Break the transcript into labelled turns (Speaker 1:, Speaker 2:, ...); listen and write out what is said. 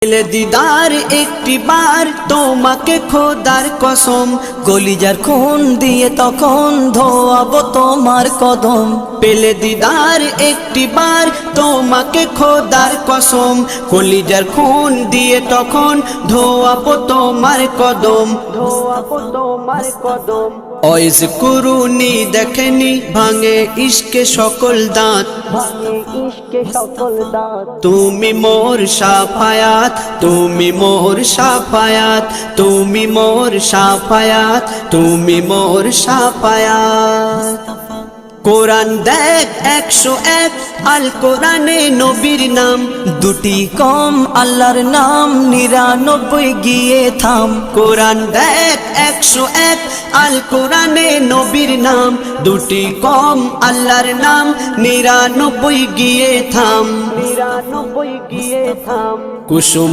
Speaker 1: পেলে দিদার একটি বার তোমাকে খোদার কসম, কলিজার খুন দিয়ে তখন ধোয়াবো তোমার কদম। পেলে দিদার একটি বার তোমাকে খোদার কসম, কলিজার খুন দিয়ে তখন ধোয়াবো তোমার কদম, ধোয়াবো তোমার কদম। ওয়াইজ কুরুনি দেখেনি ভাঙে ইশকে সকল দাঁত, তুমি মোর শাফায়াত, তুমি মোর শাফায়াত, তুমি মোর শাফায়াত, তুমি মোর শাফায়াত। কোরআন দেখ 101 আল কোরআনে নবীর নাম, দুটি কম আল্লাহর নাম 99 গিয়ে থাম। কোরআন দেখ 101 আল কোরআনে নবীর নাম, দুটি কম আল্লাহর নাম 99 গিয়ে থাম, 99 গিয়ে থাম। কুসুম